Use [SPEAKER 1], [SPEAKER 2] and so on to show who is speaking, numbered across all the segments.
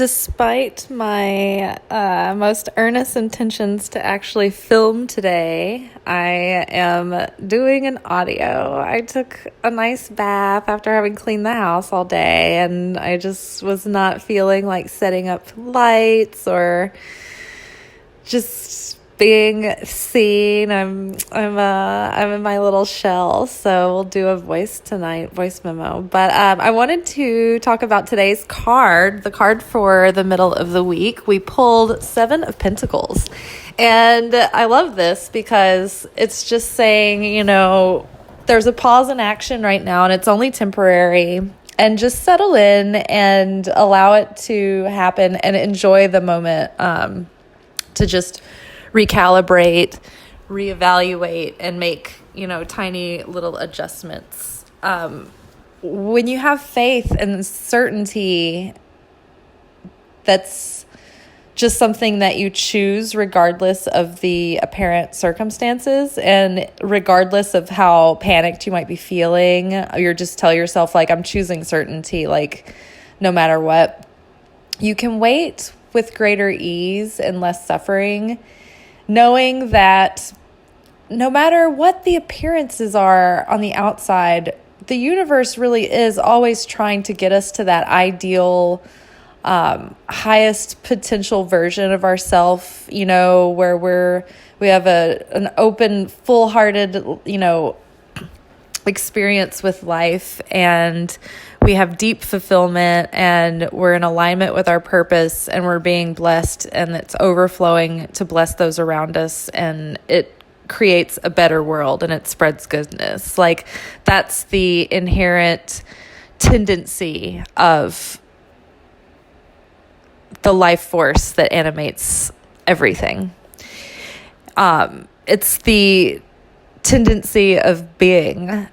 [SPEAKER 1] Despite my most earnest intentions to actually film today, I am doing an audio. I took a nice bath after having cleaned the house all day, and I just was not feeling like setting up lights or just being seen. I'm in my little shell, so we'll do a voice memo. But I wanted to talk about today's card, the card for the middle of the week. We pulled 7 of Pentacles, and I love this because it's just saying, there's a pause in action right now, and it's only temporary. And just settle in and allow it to happen and enjoy the moment to just recalibrate, reevaluate, and make, tiny little adjustments. When you have faith and certainty, that's just something that you choose regardless of the apparent circumstances and regardless of how panicked you might be feeling. You just tell yourself, I'm choosing certainty, no matter what. You can wait with greater ease and less suffering, knowing that no matter what the appearances are on the outside, the universe really is always trying to get us to that ideal, highest potential version of ourselves, where we have an open, full-hearted, experience with life, and we have deep fulfillment, and we're in alignment with our purpose, and we're being blessed, and it's overflowing to bless those around us, and it creates a better world, and it spreads goodness. That's the inherent tendency of the life force that animates everything. It's the tendency of being.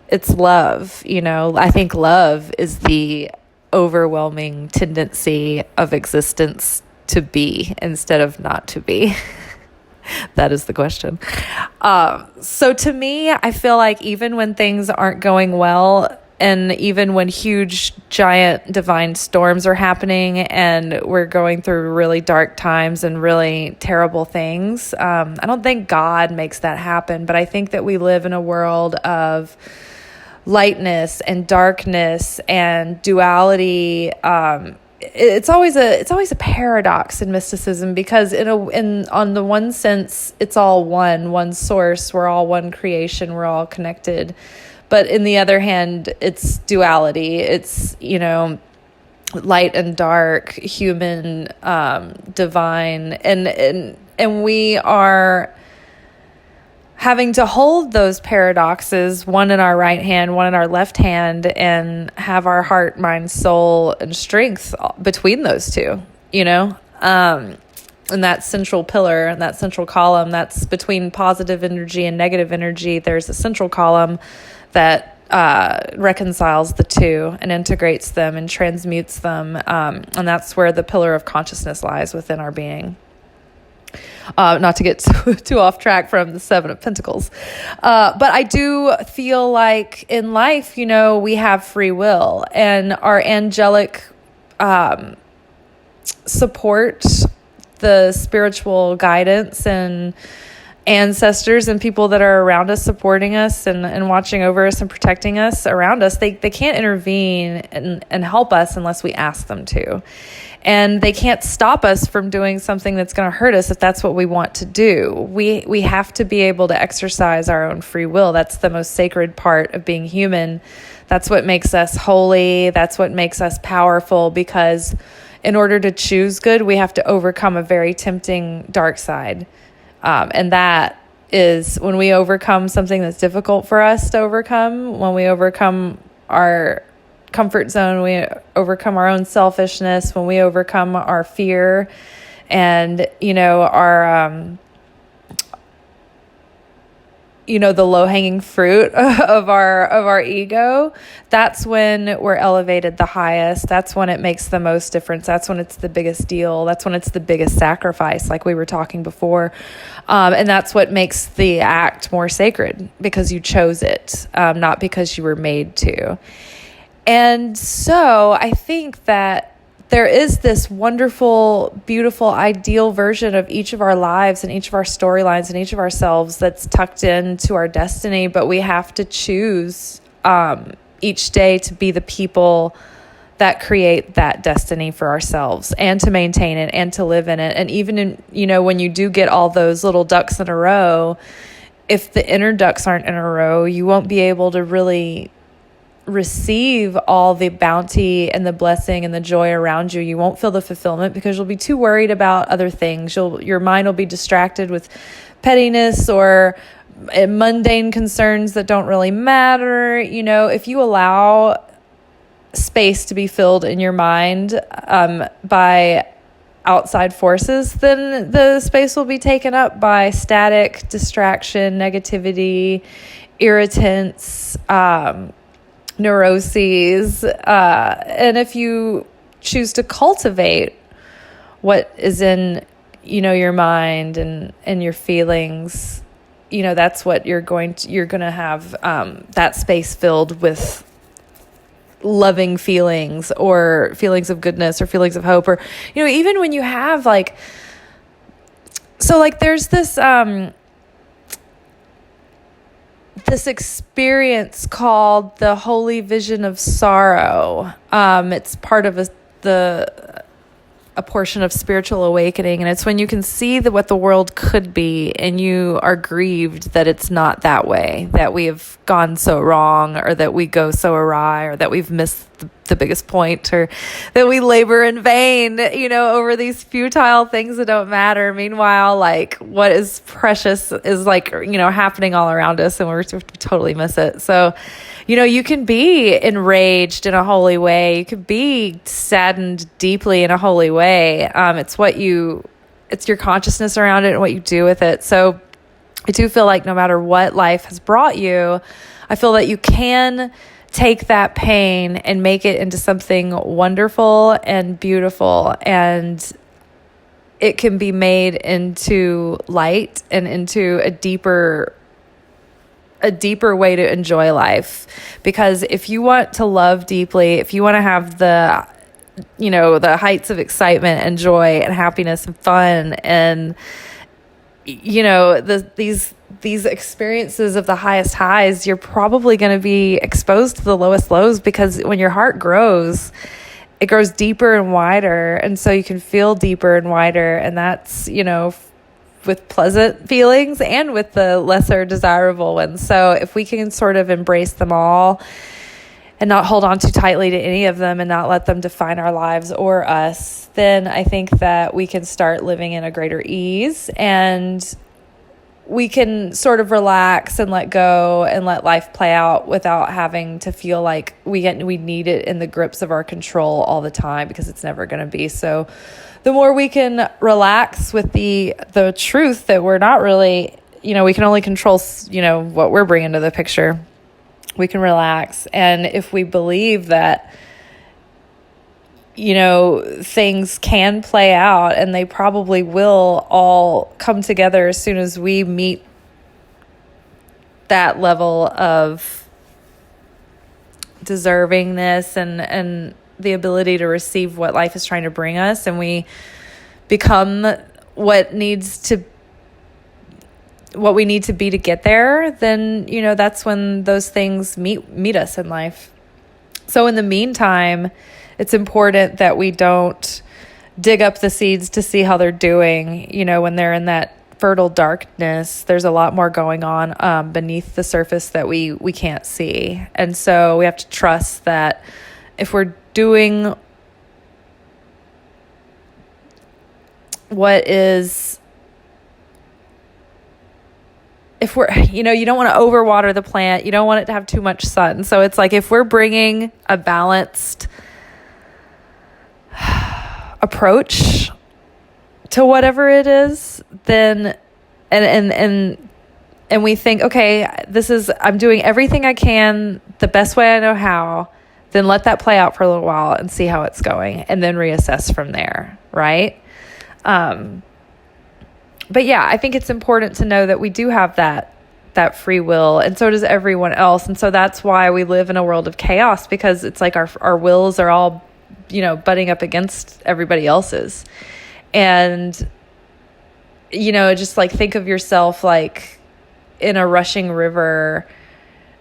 [SPEAKER 1] It's love. I think love is the overwhelming tendency of existence, to be instead of not to be. That is the question. So to me, I feel like even when things aren't going well, and even when huge, giant, divine storms are happening and we're going through really dark times and really terrible things, I don't think God makes that happen, but I think that we live in a world of lightness and darkness and duality. It's always a paradox in mysticism, because on the one sense, it's all one source. We're all one creation. We're all connected. But in the other hand, it's duality. It's, light and dark, human, divine. And we are having to hold those paradoxes, one in our right hand, one in our left hand, and have our heart, mind, soul, and strength between those two, and that central pillar and that central column that's between positive energy and negative energy. There's a central column that reconciles the two and integrates them and transmutes them. And that's where the pillar of consciousness lies within our being. Not to get too off track from the 7 of Pentacles. But I do feel like in life, we have free will, and our angelic support, the spiritual guidance and ancestors and people that are around us, supporting us and watching over us and protecting us around us, they can't intervene and help us unless we ask them to. And they can't stop us from doing something that's going to hurt us if that's what we want to do. We have to be able to exercise our own free will. That's the most sacred part of being human. That's what makes us holy. That's what makes us powerful, because in order to choose good, we have to overcome a very tempting dark side. And that is when we overcome something that's difficult for us to overcome, when we overcome our comfort zone, we overcome our own selfishness, when we overcome our fear and, our, the low-hanging fruit of our ego, that's when we're elevated the highest. That's when it makes the most difference. That's when it's the biggest deal. That's when it's the biggest sacrifice, like we were talking before. And that's what makes the act more sacred, because you chose it, not because you were made to. And so I think that there is this wonderful, beautiful, ideal version of each of our lives and each of our storylines and each of ourselves that's tucked into our destiny, but we have to choose each day to be the people that create that destiny for ourselves and to maintain it and to live in it. And even in, when you do get all those little ducks in a row, if the inner ducks aren't in a row, you won't be able to really receive all the bounty and the blessing and the joy around you. You won't feel the fulfillment because you'll be too worried about other things. Your mind will be distracted with pettiness or mundane concerns that don't really matter. If you allow space to be filled in your mind by outside forces, then the space will be taken up by static, distraction, negativity, irritants, neuroses. And if you choose to cultivate what is in, your mind and your feelings, that's what you're going to have that space filled with loving feelings or feelings of goodness or feelings of hope, or even when you have there's this experience called the Holy Vision of Sorrow. It's part of a portion of spiritual awakening, and it's when you can see what the world could be and you are grieved that it's not that way, that we have gone so wrong, or that we go so awry, or that we've missed the biggest point, or that we labor in vain, over these futile things that don't matter. Meanwhile, what is precious is happening all around us, and we totally miss it. So, you can be enraged in a holy way. You could be saddened deeply in a holy way. It's your consciousness around it and what you do with it. So I do feel like no matter what life has brought you, I feel that you can take that pain and make it into something wonderful and beautiful, and it can be made into light and into a deeper way to enjoy life. Because if you want to love deeply, if you want to have the heights of excitement and joy and happiness and fun and these experiences of the highest highs, you're probably going to be exposed to the lowest lows, because when your heart grows, it grows deeper and wider. And so you can feel deeper and wider. And that's, with pleasant feelings and with the lesser desirable ones. So if we can sort of embrace them all and not hold on too tightly to any of them and not let them define our lives or us, then I think that we can start living in a greater ease, and we can sort of relax and let go and let life play out without having to feel like we need it in the grips of our control all the time, because it's never going to be. So the more we can relax with the truth that we're not really, we can only control, what we're bringing to the picture. We can relax. And if we believe that, things can play out, and they probably will all come together as soon as we meet that level of deservingness and the ability to receive what life is trying to bring us, and we become what we need to be to get there, then, that's when those things meet us in life. So in the meantime, it's important that we don't dig up the seeds to see how they're doing. When they're in that fertile darkness, there's a lot more going on beneath the surface that we can't see. And so we have to trust that if we're doing if we're, you don't want to overwater the plant, you don't want it to have too much sun. So it's like, if we're bringing a balanced approach to whatever it is, then, and we think, okay, I'm doing everything I can the best way I know how, then let that play out for a little while and see how it's going, and then reassess from there, right? But yeah, I think it's important to know that we do have that free will, and so does everyone else. And so that's why we live in a world of chaos, because it's like our wills are all butting up against everybody else's. And, just like think of yourself like in a rushing river.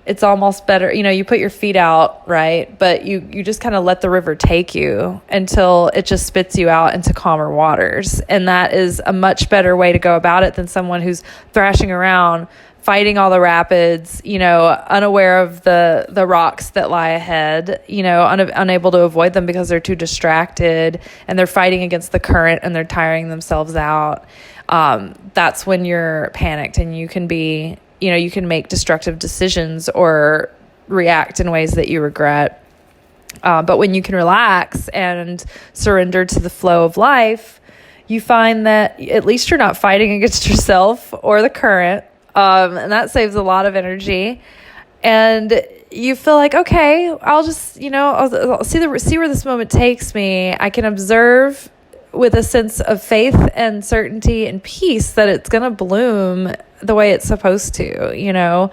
[SPEAKER 1] It's almost better, you put your feet out, right? But you just kind of let the river take you until it just spits you out into calmer waters. And that is a much better way to go about it than someone who's thrashing around, fighting all the rapids, unaware of the rocks that lie ahead, unable to avoid them because they're too distracted, and they're fighting against the current and they're tiring themselves out. That's when you're panicked, and you can be, you can make destructive decisions or react in ways that you regret. But when you can relax and surrender to the flow of life, you find that at least you're not fighting against yourself or the current. And that saves a lot of energy. And you feel like, okay, I'll just, I'll see where this moment takes me. I can observe with a sense of faith and certainty and peace that it's going to bloom the way it's supposed to,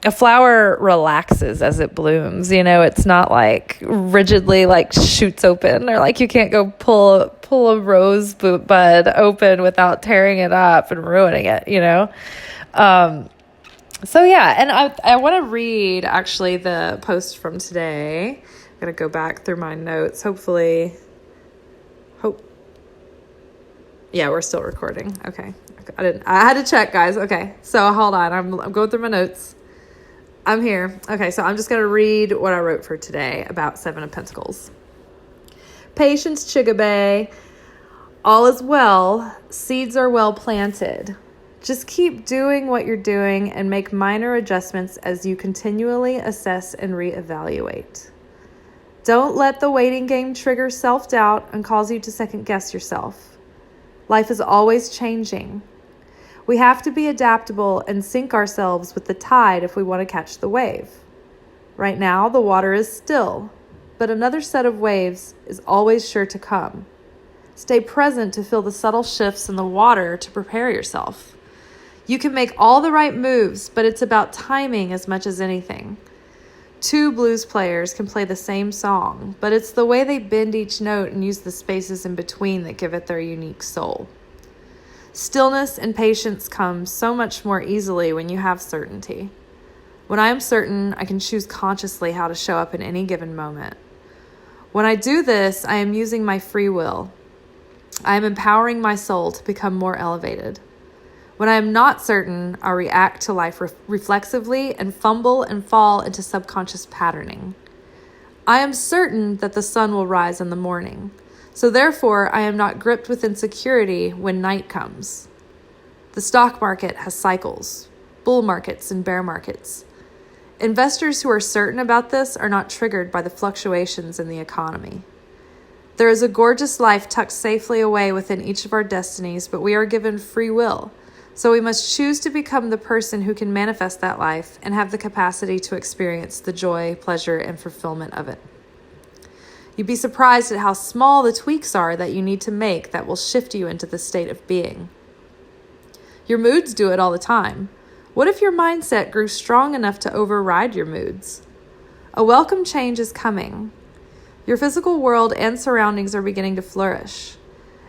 [SPEAKER 1] a flower relaxes as it blooms, it's not like rigidly like shoots open, or like you can't go pull a rose bud open without tearing it up and ruining it, So yeah, and I want to read actually the post from today. I'm going to go back through my notes. Yeah, we're still recording. Okay. I had to check, guys. Okay. So hold on. I'm going through my notes. I'm here. Okay. So I'm just going to read what I wrote for today about Seven of Pentacles. Patience, chick-a-bae. All is well. Seeds are well planted. Just keep doing what you're doing and make minor adjustments as you continually assess and reevaluate. Don't let the waiting game trigger self-doubt and cause you to second-guess yourself. Life is always changing. We have to be adaptable and sync ourselves with the tide if we want to catch the wave. Right now, the water is still, but another set of waves is always sure to come. Stay present to feel the subtle shifts in the water to prepare yourself. You can make all the right moves, but it's about timing as much as anything. Two blues players can play the same song, but it's the way they bend each note and use the spaces in between that give it their unique soul. Stillness and patience come so much more easily when you have certainty. When I am certain, I can choose consciously how to show up in any given moment. When I do this, I am using my free will. I am empowering my soul to become more elevated. When I am not certain, I react to life reflexively and fumble and fall into subconscious patterning. I am certain that the sun will rise in the morning, so therefore I am not gripped with insecurity when night comes. The stock market has cycles, bull markets and bear markets. Investors who are certain about this are not triggered by the fluctuations in the economy. There is a gorgeous life tucked safely away within each of our destinies, but we are given free will. So we must choose to become the person who can manifest that life and have the capacity to experience the joy, pleasure, and fulfillment of it. You'd be surprised at how small the tweaks are that you need to make that will shift you into the state of being. Your moods do it all the time. What if your mindset grew strong enough to override your moods? A welcome change is coming. Your physical world and surroundings are beginning to flourish.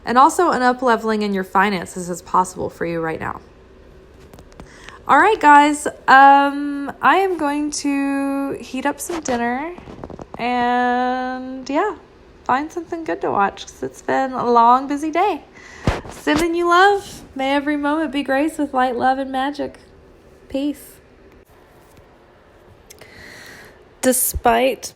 [SPEAKER 1] And also an up-leveling in your finances is possible for you right now. All right, guys. I am going to heat up some dinner and, find something good to watch because it's been a long, busy day. Sending you love. May every moment be graced with light, love, and magic. Peace. Despite